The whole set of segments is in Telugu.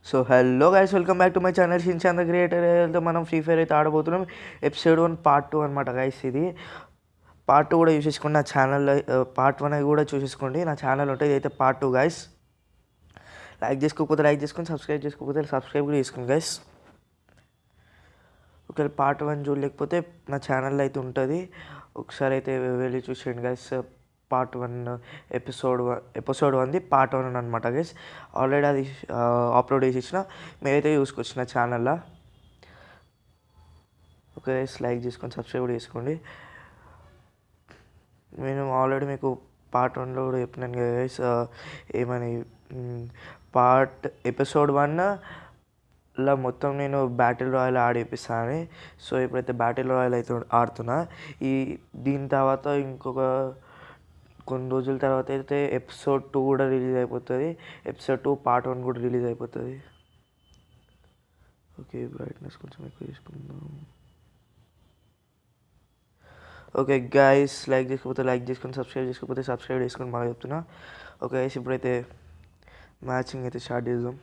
So hello guys, welcome back to my channel Shinchan the క్రియేటర్తో మనం ఫ్రీ ఫైర్ అయితే ఆడబోతున్నాం. ఎపిసోడ్ 1 పార్ట్ 2 అనమాట గైస్. ఇది పార్ట్ 2 కూడా చూసేసుకోండి నా ఛానల్లో. పార్ట్ 1 కూడా చూసేసుకోండి నా ఛానల్ ఉంటుంది. అయితే పార్ట్ 2 గైస్. లైక్ చేసుకోకపోతే లైక్ చేసుకొని, సబ్స్క్రైబ్ చేసుకోకపోతే సబ్స్క్రైబ్ కూడా చేసుకోండి గైస్. ఒకవేళ పార్ట్ 1 చూడలేకపోతే నా ఛానల్లో అయితే ఉంటుంది, ఒకసారి అయితే వెళ్ళి చూసేయండి గైస్. పార్ట్ 1 ఎపిసోడ్ 1ది పార్ట్ 1 అనమాట గైస్. ఆల్రెడీ అది అప్లోడ్ చేసి ఇచ్చిన, మీరైతే చూసుకోవచ్చు నా ఛానల్లో. ఓకే గైస్, లైక్ చేసుకొని సబ్స్క్రైబ్ కూడా చేసుకోండి. నేను ఆల్రెడీ మీకు పార్ట్ 1లో కూడా చెప్పినాను కదా గైస్, ఏమని ఎపిసోడ్ 1లో మొత్తం నేను బ్యాటిల్ రాయల్ ఆడిపిస్తానని. సో ఇప్పుడైతే బ్యాటిల్ రాయల్ అయితే ఆడుతున్నా. దీని తర్వాత ఇంకొక కొన్ని రోజుల తర్వాత అయితే ఎపిసోడ్ 2 కూడా రిలీజ్ అయిపోతుంది. ఎపిసోడ్ 2 పార్ట్ 1 కూడా రిలీజ్ అయిపోతుంది. ఓకే, బ్రైట్నెస్ కొంచెం ఎక్కువ చేసుకుందాం. ఓకే గైస్, లైక్ చేసుకోకపోతే లైక్ చేసుకొని, సబ్స్క్రైబ్ చేసుకోకపోతే సబ్స్క్రైబ్ చేసుకొని బాగా చెప్తున్నా. ఓకే గైస్, ఇప్పుడైతే మ్యాచింగ్ అయితే స్టార్ట్ చేద్దాం.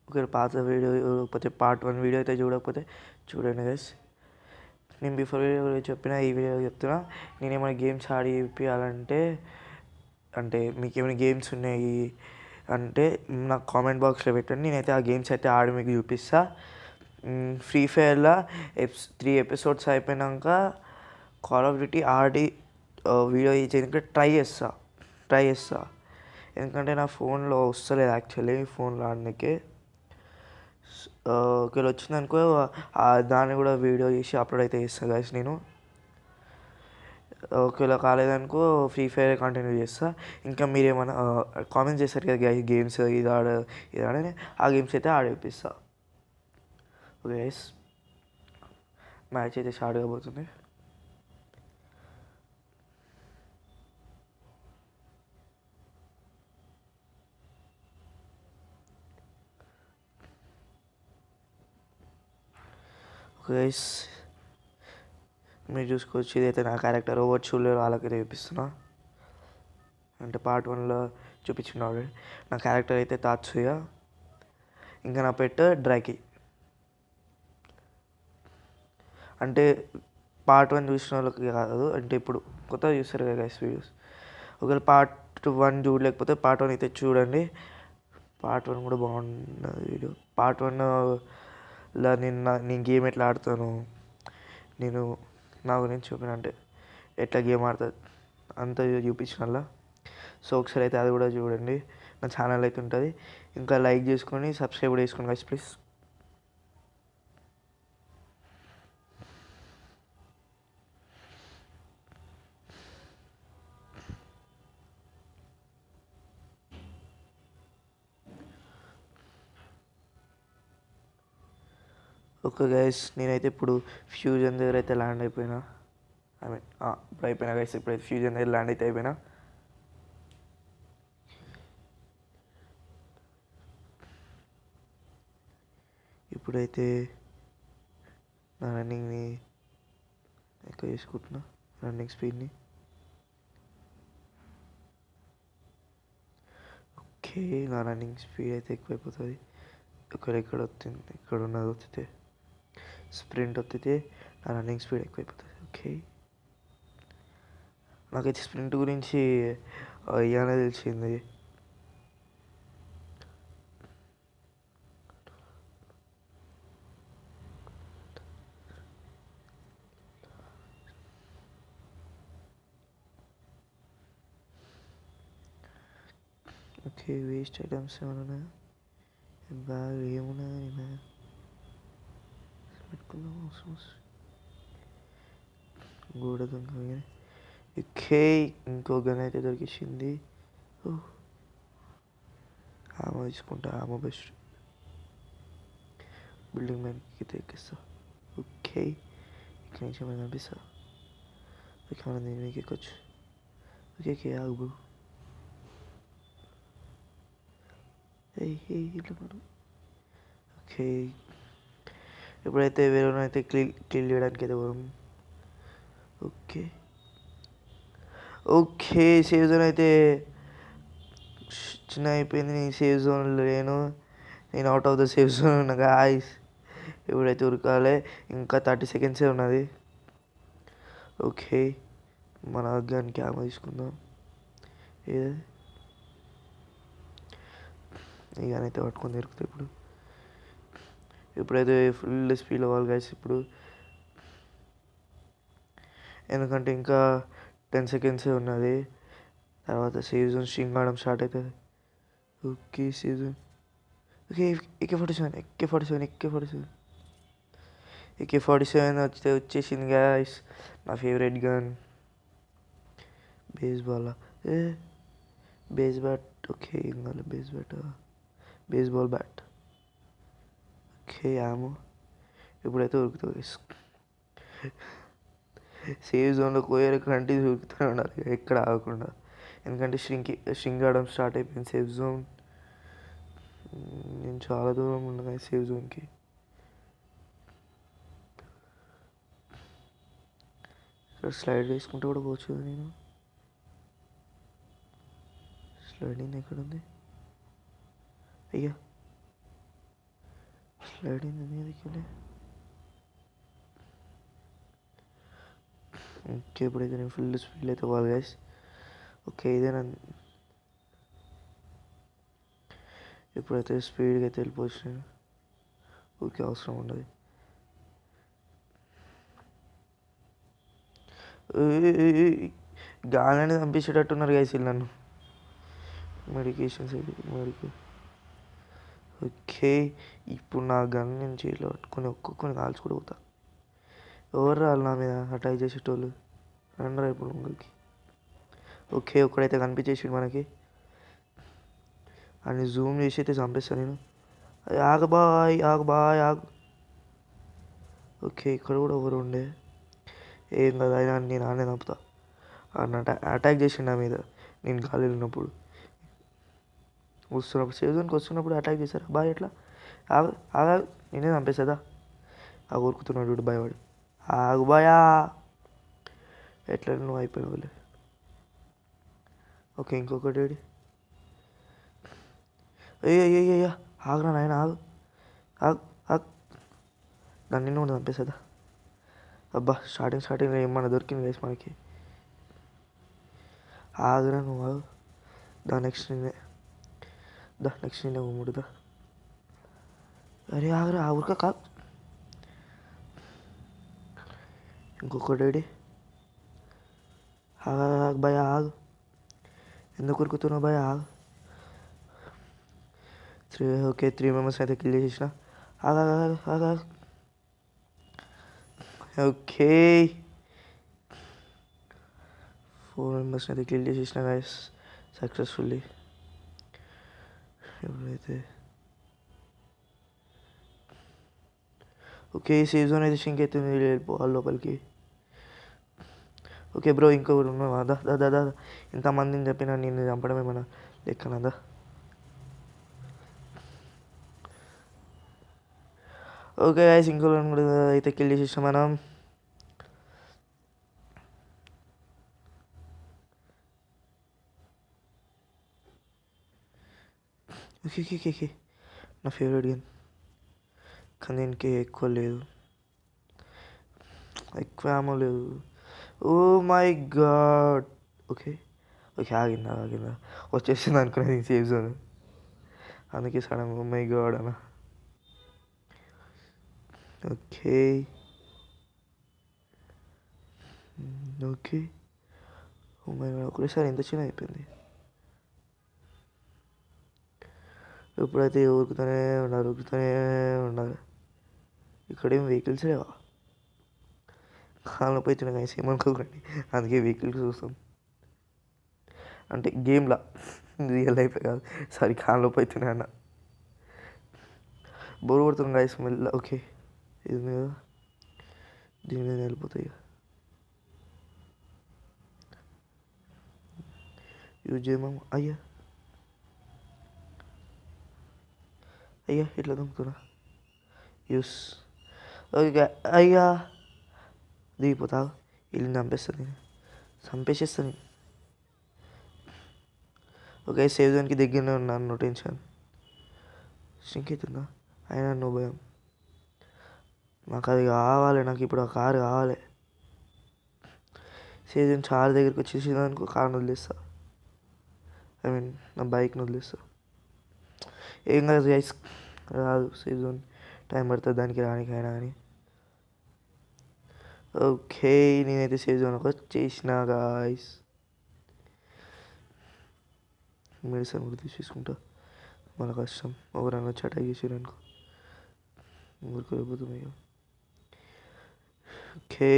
ఒకవేళ పాత వీడియో చూడకపోతే, పార్ట్ 1 వీడియో అయితే చూడకపోతే చూడండి గైస్. నేను బిఫోర్ వీడియో చెప్పిన, ఈ వీడియో చెప్తున్నా. నేను ఏమైనా గేమ్స్ ఆడి చూపించాలంటే, అంటే మీకు ఏమైనా గేమ్స్ ఉన్నాయి అంటే నాకు కామెంట్ బాక్స్లో పెట్టండి. నేనైతే ఆ గేమ్స్ అయితే ఆడి మీకు చూపిస్తా. ఫ్రీ ఫైర్లో 3 ఎపిసోడ్స్ అయిపోయినాక call of duty Audi video చేయడానికి ట్రై చేస్తా. ఎందుకంటే నా ఫోన్లో వస్తలేదు యాక్చువల్లీ, ఫోన్లో ఆడడానికి. ఒకవేళ వచ్చిందనుకో దాన్ని కూడా వీడియో చేసి అప్లోడ్ అయితే చేస్తాను గైస్ నేను. ఒకవేళ కాలేదనుకో ఫ్రీ ఫైర్ కంటిన్యూ చేస్తా. ఇంకా మీరు ఏమైనా కామెంట్స్ చేస్తారు కదా గేమ్స్ ఇది ఆడని, ఆ గేమ్స్ అయితే ఆడిపిస్తా. ఓకే గైస్, మ్యాచ్ అయితే స్టార్ట్ కాబోతుంది. ఓకే గైస్, మీరు చూసుకోవచ్చు, ఇదైతే నా క్యారెక్టర్. ఓవర్ చూడలేరు వాళ్ళకైతే చూపిస్తున్నా. అంటే పార్ట్ 1లో చూపించిన ఆల్రెడీ. నా క్యారెక్టర్ అయితే తాత్సుయ, ఇంకా నా పెట్ డ్రాకీ. అంటే పార్ట్ 1 చూసిన వాళ్ళకి కాదు, అంటే ఇప్పుడు కొత్తగా చూస్తారు కదా గైస్ వీడియోస్. ఒకవేళ పార్ట్ 1 చూడలేకపోతే పార్ట్ 1 అయితే చూడండి. పార్ట్ 1 కూడా బాగున్నది వీడియో. పార్ట్ 1లో నేను గేమ్ ఎట్లా ఆడతాను, నేను నా గురించి చూపిన, అంటే ఎట్లా గేమ్ ఆడుతుంది అంత చూపించిన. సో ఒకసారి అయితే అది కూడా చూడండి. నా ఛానల్ అయితే ఉంటుంది. ఇంకా లైక్ చేసుకొని సబ్స్క్రైబ్ కూడా చేసుకోండి గైస్ ప్లీజ్. ఓకే గైస్, నేనైతే ఇప్పుడు ఫ్యూజన్ దగ్గర అయితే ల్యాండ్ అయిపోయినా. ఇప్పుడు అయిపోయినా గైస్. ఇప్పుడైతే ఫ్యూజన్ దగ్గర ల్యాండ్ అయితే అయిపోయినా. ఇప్పుడైతే నా రన్నింగ్ని ఎక్కువ చేసుకుంటున్నా, రన్నింగ్ స్పీడ్ని. ఓకే, నా రన్నింగ్ స్పీడ్ అయితే ఎక్కువైపోతుంది. ఎక్కడ వస్తుంది, ఎక్కడ ఉన్నది వస్తే స్ప్రింట్ వస్తే నా రన్నింగ్ స్పీడ్ ఎక్కువైపోతుంది. ఓకే, నాకైతే స్ప్రింట్ గురించి ఇవాళ తెలిసింది. ఓకే, వేస్ట్ ఐటమ్స్ ఏమైనా ఉన్నాయా? బాగా ఏమున్నాయి పెట్టుకుందాం అవసరం. గోడ దొంగ. ఓకే, ఇంకో గన్ అయితే దొరికింది. ఆమె తీసుకుంటా, ఆమె బెస్ట్. బిల్డింగ్ మీదకి తెక్కిస్తా. ఓకే, ఇక్కడి నుంచి ఏమైనా కనిపిస్తా. ఓకే, మనం దీని మీకు ఎక్కొచ్చు. ఓకే ఆగు. ఇట్లా మనం. ఓకే, ఇప్పుడైతే వేరేనైతే క్లీన్ చేయడానికి అయితే పోదాం. ఓకే ఓకే సేవ్ జోన్ అయితే చిన్న అయిపోయింది. నేను సేవ్ జోన్లో నేను out of the safe zone ఉన్నా గాయ్స్. ఇప్పుడైతే ఉరకాలి, ఇంకా 30 సెకండ్సే ఉన్నది. ఓకే మన గన్ క్యామ్ తీసుకుందాం. ఏది ఈ గన్ అయితే పట్టుకొని తిరుగుతాయి. ఇప్పుడైతే ఫుల్ స్పీడ్ అవ్వాలి గైస్ ఇప్పుడు, ఎందుకంటే ఇంకా 10 సెకండ్సే ఉన్నది. తర్వాత సేవ్ జోన్ స్ట్రింగ్ ఆడడం స్టార్ట్ అవుతుంది. Okay safe zone. Okay AK-47 వచ్చేసింది గాయస్. నా favourite gun. Baseball base bat. Okay ఇంకా బేస్బాల్ బ్యాట్. Okay ammo. ఇప్పుడైతే ఉరుకుతుంది. సేవ్ జోన్లో పోయారు కంటిన్యూ ఉరుకుతూనే ఉండాలి ఎక్కడ ఆగకుండా, ఎందుకంటే స్ట్రింగ్ ఆడడం స్టార్ట్ అయిపోయింది సేవ్ జోన్. నేను చాలా దూరం ఉన్నా సేవ్ జోన్కి. స్లైడ్ వేసుకుంటూ కూడా పోవచ్చు కదా నేను. స్లైడింగ్ ఎక్కడుంది? అయ్యా స్లైడింగ్ ఎందుకు? ఓకే ఇప్పుడైతే నేను ఫుల్ స్పీడ్ అయితే పోవాలి గైస్. ఓకే ఇదేనా? ఇప్పుడైతే స్పీడ్గా అయితే వెళ్ళిపోవచ్చు నేను. ఓకే అవసరం ఉండదు. గాలి అనేది పంపించేటట్టున్నారు గైస్ వీళ్ళు నన్ను. మెడికేషన్స్ ఓకే ఇప్పుడు నా గన్ నేను చేతిలో పట్టుకొని ఒక్కొక్కరిని కాల్చుకుంటూ పోతా. ఎవరు రాళ్ళు నా మీద అటాక్ చేసేటోళ్ళు? రండి ఇప్పుడు ముందుకి. ఓకే ఒక్కడైతే కనిపించేసి మనకి, అని జూమ్ చేసి అయితే చంపేస్తాను నేను. ఆగు బాయ్. ఓకే ఇక్కడ కూడా ఎవరు ఉండే? ఏం కదా అయినా నేను ఆనే చంపుతా. అటాక్ చేసిండు నా మీద నేను ఖాళీ ఉన్నప్పుడు. సేవ్ జోన్కి వస్తున్నప్పుడు అటాక్ చేశారు బాయ్. ఎట్లా? ఆగా నేనే చంపేసేదా? ఆ ఊరుకుతున్నాడు వీడు భయపడి. ఆగు బాయా. ఎట్లా నువ్వు అయిపోయినావులే. ఓకే ఇంకొకటి అయ్యా ఆగరా నాయన ఆగు. దాన్ని నిన్ను కూడా చంపేసేదా? అబ్బా స్టార్టింగ్లో ఏమన్నా దొరికింది వేసి మనకి. ఆగరా నువ్వు ఆగు. నెక్స్ట్ నేనే ముడుదా. అరే ఆగరా ఊరిక కాదు. ఇంకొకటి ఆగు భయ ఆగు. ఎందుకు ఉరుకుతున్నావు భయ ఆగు. ఓకే 3 మెంబర్స్ అయితే కిల్ చేసిన. ఆగా. ఓకే 4 మెంబర్స్ అయితే కిల్ చేసేసిన గైస్ సక్సెస్ఫుల్లీ. ఎప్పుడైతే ఓకే సేవ్ జోన్ అయితే షింక్ అయితే వెళ్ళిపోవాలి లోపలికి. ఓకే బ్రో ఇంకొకరు ఉన్నావా? దా ఇంతమందిని చెప్పినా నేను చంపడం ఏమన్నా లెక్కనదా? ఓకే గైస్ ఇంకొకరు కూడా అయితే కిల్ చేసేసాం మనం. ఓకే నా ఫేవరెట్ గేమ్, కానీ దీనికి ఎక్కువ లేదు, ఎక్కువ ఏమో లేదు. Oh my God. ఓకే ఆగిందా వచ్చేసింది అనుకునేది సేవ్ జోన్, అందుకే సడన్ ఓ మై గాడ్ అన్న. ఓకే ఓ మై గాడ్ ఒకటేసారి ఎంత చిన్న అయిపోయింది. ఎప్పుడైతే ఉరుకుతూనే ఉండాలి. ఇక్కడేం వెహికల్స్ లేవా? కాళ్ళ పోయి తినగా ఏమనుకోకండి, అందుకే వెహికల్స్ చూస్తాం. అంటే గేమ్లా, రియల్ లైఫ్ కాదు. సారీ కాళ్ళ పోయి తినే అన్న. బోర్ కొడుతుంది గైస్ మెల్ల. ఓకే ఇది మీద దీని మీద వెళ్ళిపోతాయి. యూజ్ చేయమా? అయ్యా ఇట్లా దొంగతున్నా. Use okay. అయ్యా దిగిపోతావు, ఇల్లు చంపేస్తుంది, చంపేసేస్తుంది. ఓకే, సేవ్ జోన్కి దగ్గరనే ఉన్నాను, నో టెన్షన్. సింక్ అవుతుందా? అయినా నువ్వు భయం. నాకు అది కావాలి, నాకు ఇప్పుడు ఆ కారు కావాలి. సేవ్ జోన్ చాలా దగ్గరికి వచ్చేసింది అనుకో, కార్ని వదిలేస్తా, ఐ మీన్ నా బైక్ని వదిలేస్తా. ఏం కాదు గైస్, రాదు సేవ్ జోన్, టైం పడుతుంది దానికి రానికైనా కానీ. ఓకే, నేనైతే సేవ్ జోన్కి వచ్చేసిన గాయస్. మెడిసిన్ కూడా తీసేసుకుంటా, మన కష్టం. ఎవరైనా వచ్చి అటాక్ చేసారు అనుకో, ఊరికోపోతుంది. ఓకే,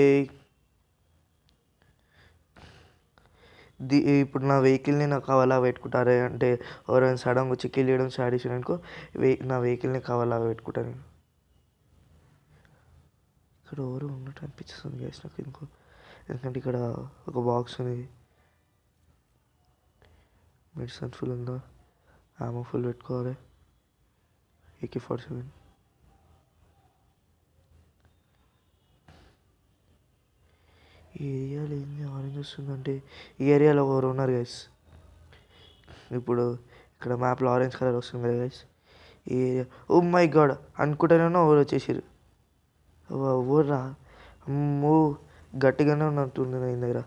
ఇప్పుడు నా వెహికల్ని నాకు కవర్లా పెట్టుకుంటారే అంటే ఎవరైనా సడన్గా వచ్చి కిల్ చేయడం స్టార్ట్ చేసాను అనుకో, నా వెహికల్ని కవర్లాగా పెట్టుకుంటాను నేను. ఇక్కడ ఎవరు ఉన్నట్టు అనిపిస్తుంది గ్యాస్ నాకు ఇంకో, ఎందుకంటే ఇక్కడ ఒక బాక్స్ ఉంది. మెడిసిన్ ఫుల్ ఉందా? ఆమె ఫుల్ పెట్టుకోవాలి. AK-47. ఈ ఏరియాలో ఏంది ఆరెంజ్ వస్తుందంటే, ఈ ఏరియాలో ఎవరు ఉన్నారు గైస్. ఇప్పుడు ఇక్కడ మ్యాప్లో ఆరెంజ్ కలర్ వస్తుంది కదా గైస్, ఈ ఏరియా. ఓ మై గాడ్, అనుకుంటేనే ఎవరు వచ్చేసారు. ఎవర్రా? అమ్మో, గట్టిగానే ఉన్నట్టుంది నా దగ్గర.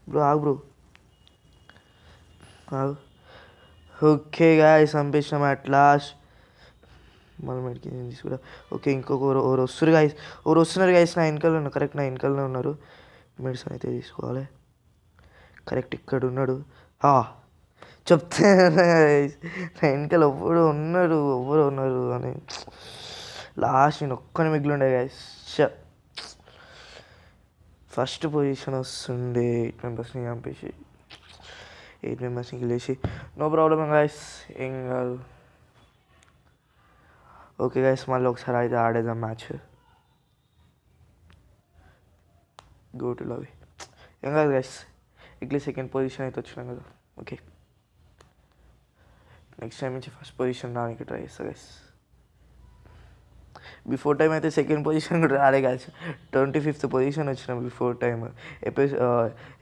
బ్రో ఆగు, బ్రో ఆగు. ఓకే గాయస్, చంపేసినాం అట్ లాస్ట్. మనం మెడికేషన్ తీసుకురా. ఓకే, ఇంకొక ఎవరు వస్తారు గాయస్, ఎవరు వస్తున్నారు గాయస్. నా వెనకాల ఉన్నారు, కరెక్ట్ నా వెనకాలనే ఉన్నారు. మెడిసిన్ అయితే తీసుకోవాలి. కరెక్ట్ ఇక్కడ ఉన్నాడు. చెప్తే నా వెనకాల ఎవ్వరు ఉన్నారు అని. లాస్ట్ నేను ఒక్కని మిగిలిండే గాయస్. ఫస్ట్ పొజిషన్ వస్తుండే 8 మెంబర్స్ని చంపేసి, 8 మెంబర్స్ని కిల్లేసి. నో ప్రాబ్లమ్ గాయస్, ఏం కాదు. ఓకే గైస్, మళ్ళీ ఒకసారి అయితే ఆడేద్దాం మ్యాచ్. Go to love. ఏం కాదు గైస్, ఇట్లా సెకండ్ పొజిషన్ అయితే వచ్చినాం కదా. ఓకే, నెక్స్ట్ టైం నుంచి ఫస్ట్ పొజిషన్ రానికి ట్రై చేస్తా గైస్. బిఫోర్ టైం అయితే సెకండ్ పొజిషన్ కూడా రాలే గైస్, 25th పొజిషన్ వచ్చిన బిఫోర్ టైం.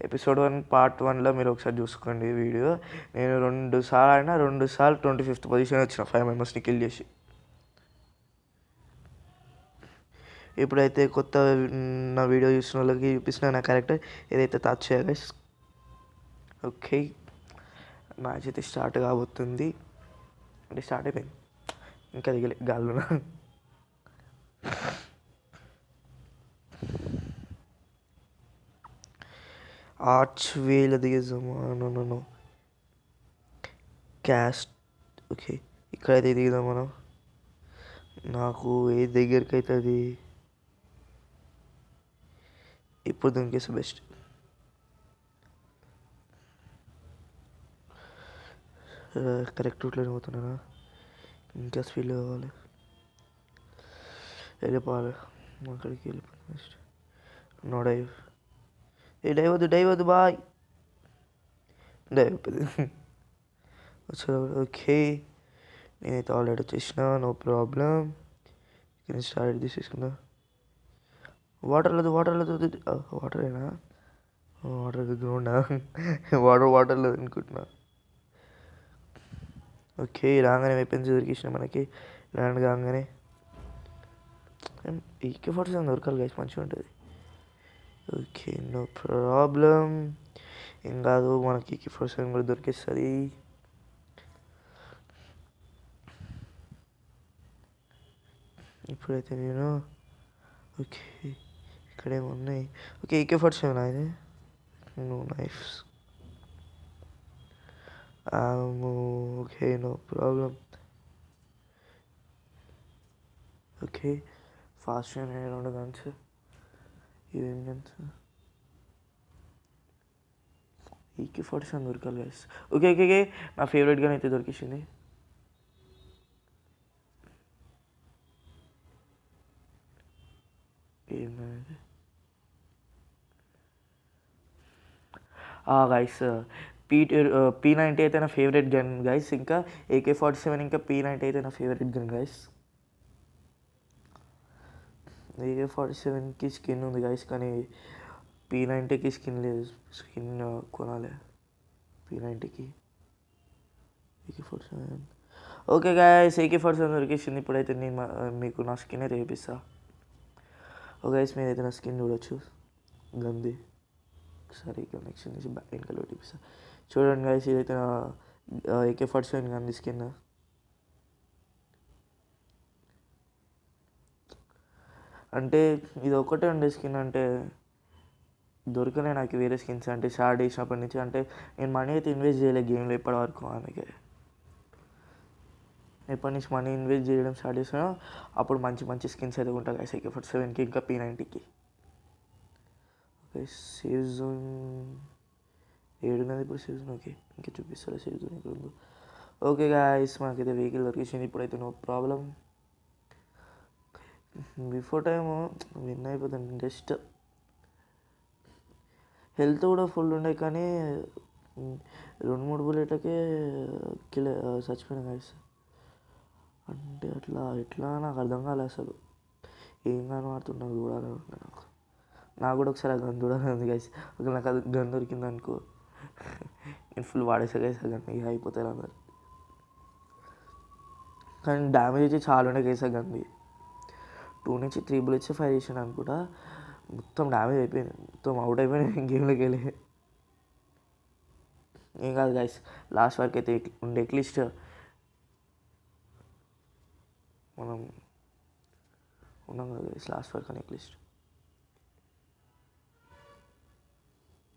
ఎపిసోడ్ 1 పార్ట్ 1లో మీరు ఒకసారి చూసుకోండి వీడియో. నేను 2 సార్లు అయినా 2 సార్లు 25th పొజిషన్ వచ్చిన 5 మెంబర్స్ని కిల్ చేసి. ఇప్పుడైతే కొత్త నా వీడియో చూసిన వాళ్ళకి చూపిస్తున్నా నా క్యారెక్టర్ ఏదైతే టచ్ చేయాలి. ఓకే, మ్యాచ్ అయితే స్టార్ట్ కాబోతుంది. అంటే స్టార్ట్ అయిపోయింది, ఇంకా దిగలే గాల్లో. ఆర్చ్ వేల దిగేద్దామా? No caste. ఓకే, ఇక్కడైతే దిగుదాం మనం. నాకు ఏ దగ్గరికి అవుతుంది ఇప్పుడు దొరికేసి బెస్ట్. కరెక్ట్ రూట్లోనే పోతున్నానా? ఇంకా స్పీడ్ కావాలి, వెళ్ళిపోవాలి అక్కడికి. వెళ్ళిపోవాలి బెస్ట్. No dive. డైవ్ వద్దు బాయ్, డైవ్ వచ్చా. ఓకే, నేనైతే ఆల్రెడీ వచ్చేసిన, నో ప్రాబ్లం. ఇక్కడ స్టార్ట్ తీసేసుకుందా. వాటర్ లేదు. వాటరేనా? వాటర్ గ్రౌండా? వాటర్ లేదు అనుకుంటున్నా. ఓకే, రాగానే వెపన్స్ దొరికేసిన మనకి. ల్యాండ్ కాగానే AK-47 దొరకాలి గైస్, మంచిగా ఉంటుంది. ఓకే, నో ప్రాబ్లం, ఏం కాదు, మనకి AK-47 కూడా దొరికేస్తుంది. ఇప్పుడైతే నేను ఓకే, ఇక్కడేమో ఉన్నాయి. ఓకే, AK-47 అయితే no knives. Okay, no problem. Okay, fast 2 guns. ఇవేం గన్స్? AK-47 దొరకాలి గైస్. ఓకే, నా ఫేవరెట్ గన్ అయితే దొరికేసింది. ఏంటంటే గైస్, P90 అయితే నా ఫేవరెట్ గన్ గైస్. ఇంకా AK-47 ఇంకా P90 అయితే నా ఫేవరెట్ గన్ గైస్. AK-47కి స్కిన్ ఉంది గైస్, కానీ P90కి స్కిన్ లేదు. స్కిన్ కొనాలి P90కి. AK-47 okay guys, AK-47 దొరికేసింది. ఇప్పుడైతే నేను మీకు నా స్కిన్ అయితే వేపిస్తా. ఓకే గైస్, మీరైతే నా స్కిన్ చూడొచ్చు గంది. ఒకసారి కనెక్షన్ నుంచి బ్యాక్ వెనకాల చూపిస్తా. చూడండి గైస్, ఇదైతే నా AK-47 గంది స్కిన్. అంటే ఇది ఒకటే ఉండే స్కిన్, అంటే దొరకలే నాకు వేరే స్కిన్స్. అంటే స్టార్ట్ చేసినప్పటి నుంచి అంటే నేను మనీ అయితే ఇన్వెస్ట్ చేయలేదు గేమ్లో ఇప్పటి వరకు. అందుకే ఎప్పటి నుంచి మనీ ఇన్వెస్ట్ చేయడం స్టార్ట్ చేసినా అప్పుడు మంచి మంచి స్కిన్స్ అయితే ఉంటాయి గైస్ AK-47కి ఇంకా P90కి. ఓకే, సేవ్ జోన్ ఏడున్నది ఇప్పుడు. సేవ్ జోన్ ఓకే, ఇంకా చూపిస్తారా సేవ్ జోన్ ఇక్కడ ఉందో. ఓకే గైస్, మాకైతే వెహికల్ దొరికేసింది. ఇప్పుడైతే no problem. Before time win అయిపోతుంది. జస్ట్ హెల్త్ కూడా ఫుల్ ఉండే, కానీ 2-3 బుల్లెట్లకే చచ్చిపోయినా గైస్. అంటే ఎట్లా నాకు అర్థం కాలేదు అసలు. ఏం కనబడుతున్నా చూడాలని ఉండే నాకు కూడా ఒకసారి ఆ గన్ చూడాలని ఉంది గైస్. ఒకవేళ నాకు అది గన్ దొరికింది అనుకో, నేను ఫుల్ వాడేసా గైస్ ఆ గన్. ఇక అయిపోతారు అందరు. కానీ డ్యామేజ్ అయితే చాలా ఉండే గైస్ ఆ గన్ది. 2 నుంచి 3 బుల్లెట్స్ ఫైర్ చేసాను అనుకుంటా, మొత్తం డ్యామేజ్ అయిపోయింది. మొత్తం అవుట్ అయిపోయినాయి గేమ్లోకి వెళ్ళి. ఏం కాదు గైస్, లాస్ట్ వరకు అయితే ఉండే అట్లీస్ట్ మనం ఉన్నాం కదా గైస్ లాస్ట్ వరకు అని అట్లీస్ట్.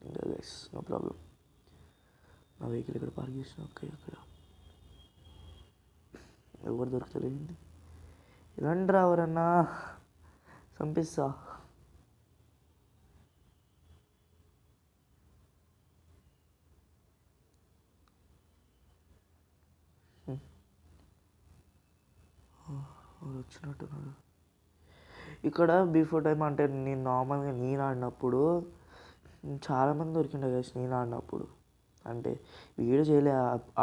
ఇంకా గైస్ నో ప్రాబ్లం. నా వెహికల్ ఇక్కడ పార్క్ చేసిన. ఓకే, అక్కడ ఎవరు దొరకలేదు. రండి రా ఎవరన్నా, చంపిస్తా. వచ్చినట్టున్నాడు ఇక్కడ. బిఫోర్ టైం అంటే నేను నార్మల్గా నేను ఆడినప్పుడు చాలామంది దొరికిండే గైస్. నేను ఆడినప్పుడు అంటే వీడియో చేయలే,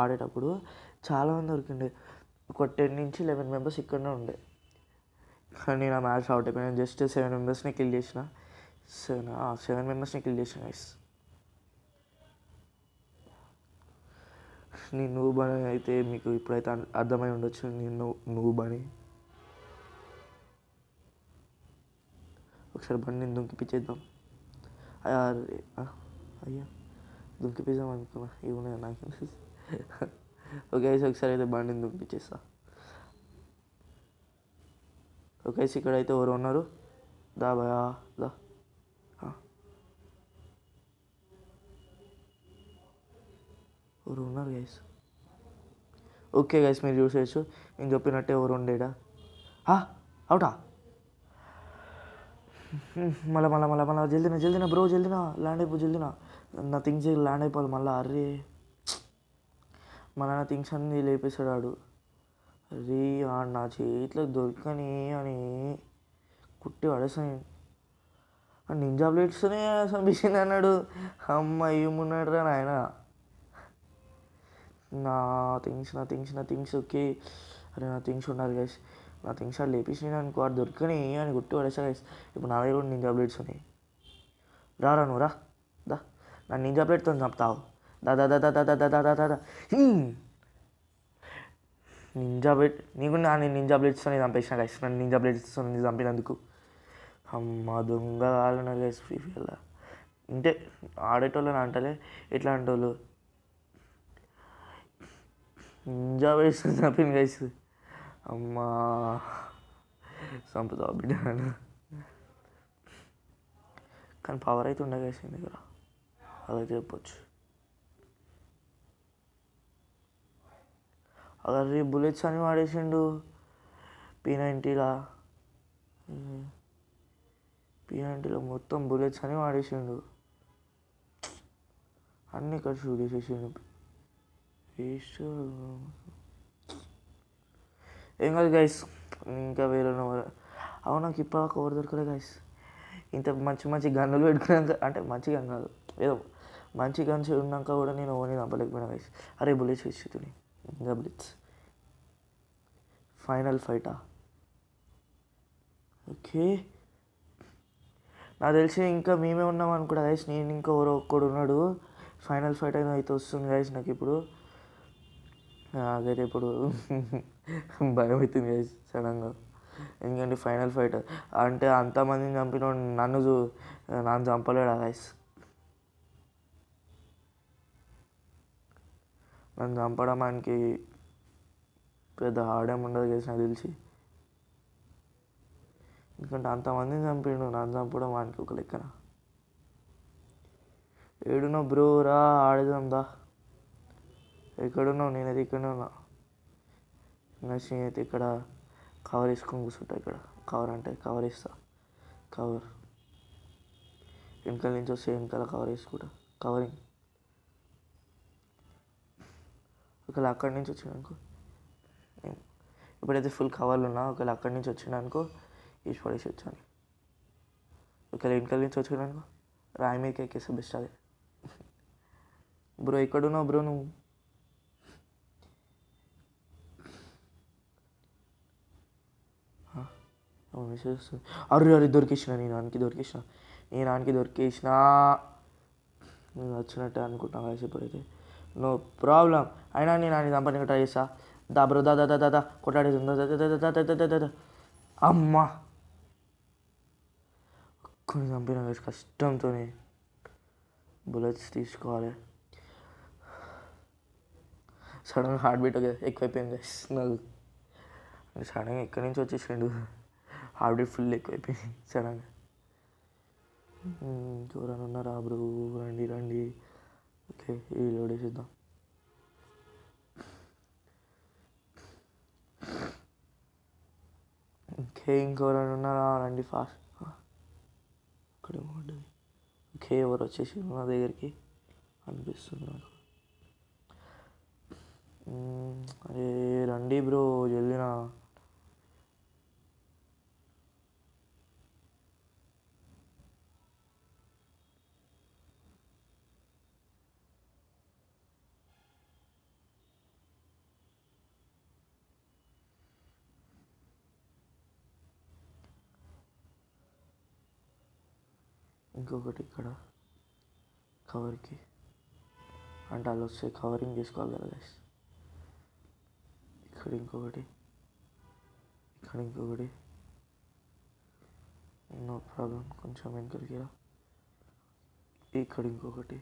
ఆడేటప్పుడు చాలామంది దొరికిండే. ఒక 10 నుంచి 11 మెంబర్స్ ఇక్కడనే ఉండే. కానీ నా మ్యాచ్ అవుట్ అయిపోయినా. జస్ట్ 7 మెంబర్స్ని కిల్ చేసిన. 7 మెంబర్స్ని కిల్ చేసిన గైస్. నేను నూబ్ అని అయితే మీకు ఇప్పుడైతే అర్థమై ఉండొచ్చు. నేను నూబ్ అని. ఒకసారి బండిని దుంకిపిచ్చేద్దాం. అయ్యా దుంకిపిద్దాం అనుకున్నా, ఇవి నాకు. ఓకే, ఒకసారి అయితే బండిని దుంకిపిచ్చేస్తా. ఓకే, ఇక్కడైతే ఎవరు ఉన్నారు? దా భయా దా. ఎవరు ఉన్నారు గైస్? ఓకే గైస్, మీరు చూసేయచ్చు. నేను చెప్పినట్టే ఎవరు ఉండేడా. అవుటా. మళ్ళా జల్దినా బ్రో, జల్దినా ల్యాండ్ అయిపో. జల్దినా నా థింగ్స్ ల్యాండ్ అయిపోవాలి మళ్ళీ. అర్రే మళ్ళీ నా థింగ్స్ అన్నీ లేపేశాడు ఆడు. అరే నా చేతిలో దొరకని అని కుట్టి పడేసాను. నింజా బ్లేడ్స్తోనే చంపేసింది అన్నాడు. అమ్మ ఏమున్నాడు రా నాయన. నా థింగ్స్ ఓకే. అరే నా థింగ్స్ ఉండాలి గైస్. నా థింగ్స్ ఆడు లేపేసినాను అనుకో, ఆడు దొరకని అని గుట్టి పడేసా గైస్. ఇప్పుడు నా దగ్గర కూడా నింజా బ్లేడ్స్ ఉన్నాయి. రా నువ్వు రా దా. నా నింజా బ్లేడ్తో చంపుతావు. దా దా దా దా దా దా దా దా దా. నింజా బ్లేడ్ నీకు నేను నింజా బ్లేడ్స్తో చంపేసిన గైస్. నన్ను నింజా బ్లేడ్స్తో చంపినందుకు. అమ్మ దొంగ కావాలన్నా గైస్ ఫ్రీ ఫైర్లో. అంటే ఆడేటోళ్ళని అంటలే, ఎట్లా అంటోళ్ళు నింజా బ్లేడ్స్తో చంపింది గైస్. అమ్మా చంపుతావు బిడ్డ. కానీ పవర్ అయితే ఉండే గైస్ మీ దగ్గర, అదైతే చెప్పొచ్చు. అదే బుల్లెట్స్ అని వాడేసిండు P90లో మొత్తం బుల్లెట్స్ అని వాడేసిండు. అన్నీ ఇక్కడ షూట్ చేసేసిండు. వేస్ట్. ఏం కాదు గైస్, ఇంకా వేరే అవును. నాకు ఇప్పుడు కవర్ దొరకలే గైస్. ఇంత మంచి గన్నులు పెట్టుకున్నాక, అంటే మంచి గన్ కాదు, ఏదో మంచి గన్స్ ఉన్నాక కూడా నేను ఓన్లీ చంపలేకపోయినా గైస్. అరే బుల్లెట్స్ వేసుకుని ఇంకా బుల్లెట్స్. ఫైనల్ ఫైటా? ఓకే, నాకు తెలిసి ఇంకా మేమే ఉన్నాం అనుకుంటా గైస్. నేను ఇంకా ఎవరో ఒక్కడు ఉన్నాడు. ఫైనల్ ఫైట్ అయితే వస్తుంది గైస్ నాకు ఇప్పుడు. నాకైతే ఇప్పుడు భయం అవుతుంది గైస్ సడన్గా. ఎందుకంటే ఫైనల్ ఫైట్ అంటే అంతమందిని చంపిన నన్ను చంపలేడా గైస్. నన్ను చంపడానికి పెద్ద హార్డేం ఉండదు గైస్ నాకు తెలిసి. ఎందుకంటే అంతమందిని చంపిండు, నన్ను చంపడం వానికి ఒక లెక్కన. ఏడునో బ్రో రా ఆడదాం దా. ఎక్కడున్నావు? నేనైతే ఇక్కడనే ఉన్నా. నేనైతే ఇక్కడ కవర్ వేసుకొని కూర్చుంటా. ఇక్కడ కవర్ అంటే కవర్ వేస్తా. కవర్ వెనకాల నుంచి వస్తే వెనకాల కవర్ వేసుకుంటా. కవరింగ్ ఒకవేళ అక్కడి నుంచి వచ్చిందనుకో, ఇప్పుడైతే ఫుల్ కవర్లు ఉన్నా. ఒకవేళ అక్కడి నుంచి వచ్చిందనుకో ఈసి పడేసి వచ్చాను. ఒకవేళ వెనకాల నుంచి వచ్చిందనుకో రాయి మీదకి ఎక్కేస్తే బెస్ట్. అదే బ్రో ఎక్కడున్నావు బ్రో నువ్వు? మెసేజ్ వస్తుంది. అర్రే దొరికేసిన. నేను ఆనికి దొరికేసిన. నేను వచ్చినట్టే అనుకుంటున్నా కలిసి. ఇప్పుడైతే నో ప్రాబ్లం. అయినా నేను ఆయన చంపడానికి ట్రై చేస్తా. దా బ్రో దా దా దా దా కొట్టాడేసి. అమ్మా కొన్ని చంపిన కష్టంతో. బుల్లెట్స్ తీసుకోవాలి. సడన్గా హార్ట్ బీట్ ఎక్కువైపోయింది గైస్ నాకు. సడన్గా ఎక్కడి నుంచి వచ్చేసిండు. హార్ట్ బీట్ ఫుల్ ఎక్కువైపోయింది సడన్గా. ఎవరైనా ఉన్నారా బ్రో? రండి. ఓకే ఈ లోడ్ వేసిద్దాం. ఓకే ఇంకెవరైనా ఉన్నారా? రండి ఫాస్ట్. అక్కడే పడ్డది. ఓకే ఎవరు వచ్చేసి నా దగ్గరికి అనిపిస్తుంది నాకు. అరే రండి బ్రో జల్దినా. ఇంకొకటి ఇక్కడ కవర్కి అంటే వాళ్ళు వస్తే కవరింగ్ చేసుకోవాలి కదా గైస్. ఇక్కడ ఇంకొకటి నో ప్రాబ్లం. కొంచెం వెనకలికి రా. ఇక్కడ ఇంకొకటి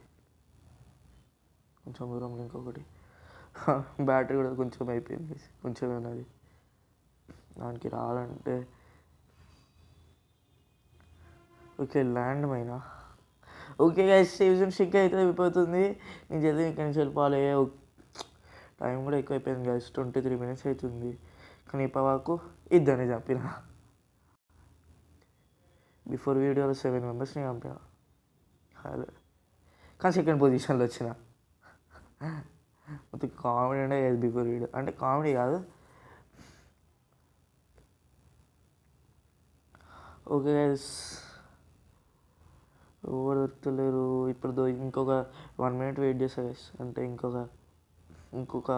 కొంచెం దూరంలో ఇంకొకటి. బ్యాటరీ కూడా కొంచెం అయిపోయింది. కొంచెం ఉన్నది దానికి రావాలంటే. ఓకే ల్యాండ్ మైనా. ఓకే గైస్ సీజన్ 6 అయితే అయిపోతుంది. నేను జల్దీ ఇక్కడి నుంచి వెళ్ళిపోవాలి. టైం కూడా ఎక్కువ అయిపోయింది గైస్. 23 minutes అవుతుంది. కానీ ఇప్పటివరకు ఇద్దరిని చంపిన. బిఫోర్ వీడియోలో 7 members చంపిన. కానీ సెకండ్ పొజిషన్లో వచ్చిన. మొత్తం కామెడీ ఉండే గైస్ బిఫోర్ వీడియో. అంటే కామెడీ కాదు. ఓకే గైస్ ఎవరు దొరుకుతలేరు ఇప్పుడు. ఇంకొక 1 minute వెయిట్ చేస్తా గైస్. అంటే ఇంకొక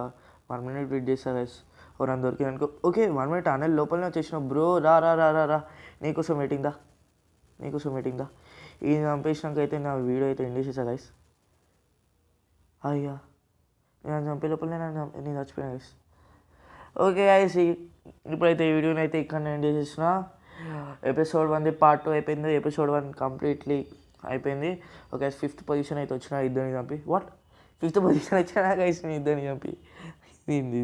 1 minute వెయిట్ చేస్తా గైస్. ఎవరైనా దొరికింది అనుకో. ఓకే 1 minute అనేది లోపలనే వచ్చేసినావు బ్రో. రా నీకోసం వెయిటింగ్ దా. ఇది చంపేసినాక అయితే నా వీడియో అయితే ఎండ్ చేసేసా గైస్. అయ్యా నేను చంపే లోపలనే నేను చచ్చిపోయినా గైస్. ఓకే గైస్ ఇప్పుడైతే ఈ వీడియోని అయితే ఇక్కడ ఎండ్ చేసేసిన. ఎపిసోడ్ 1 part 2 అయిపోయింది. ఎపిసోడ్ 1 కంప్లీట్లీ అయిపోయింది. ఓకే 5th పొజిషన్ అయితే వచ్చిన ఇద్దరిని చంపి. 5th పొజిషన్ వచ్చినా గైస్ నేను ఇద్దరిని చంపి. ఇది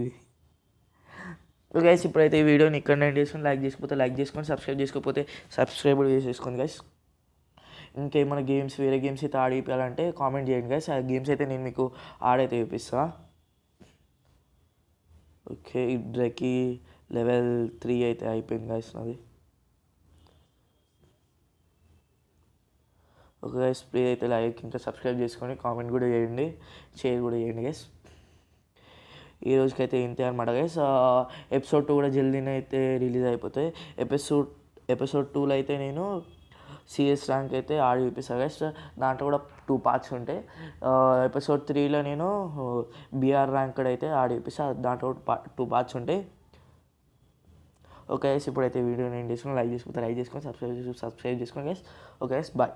ఓకే గైస్ ఇప్పుడైతే ఈ వీడియోని ఇక్కడ ఎండ్ చేసుకుని లైక్ చేసుకోకపోతే లైక్ చేసుకొని సబ్స్క్రైబ్ చేసుకోకపోతే సబ్స్క్రైబ్ కూడా చేసేసుకోండి గైస్. ఇంకేమైనా వేరే గేమ్స్ అయితే ఆడిపించాలంటే కామెంట్ చేయండి గైస్. ఆ గేమ్స్ అయితే నేను మీకు ఆడైతే చూపిస్తా. ఓకే ఇద్దరికి level 3 అయితే అయిపోయింది గైస్ నాది. ఓకే గైస్ ప్లీజ్ అయితే లైక్ ఇంకా సబ్స్క్రైబ్ చేసుకొని కామెంట్ కూడా చేయండి, షేర్ కూడా చేయండి గైస్. ఈ రోజుకైతే ఇంతే అనమాట గైస్. ఎపిసోడ్ 2 కూడా జల్దీనే అయితే రిలీజ్ అయిపోతాయి. ఎపిసోడ్ 2లో అయితే నేను CS ర్యాంక్ అయితే ఆడి చూపిస్తాను గైస్. దాంట్లో కూడా 2 parts ఉంటాయి. ఎపిసోడ్ 3లో నేను BR ర్యాంక్ అయితే ఆడి చూపిస్తాను. దాంట్లో 2 parts ఉంటాయి. ఓకే గైస్, ఇప్పుడైతే వీడియో నేను చేసుకుని లైక్ చేసుకుంటే లైక్ చేసుకొని సబ్స్క్రైబ్ చేసుకొని గైస్. Okay guys, bye.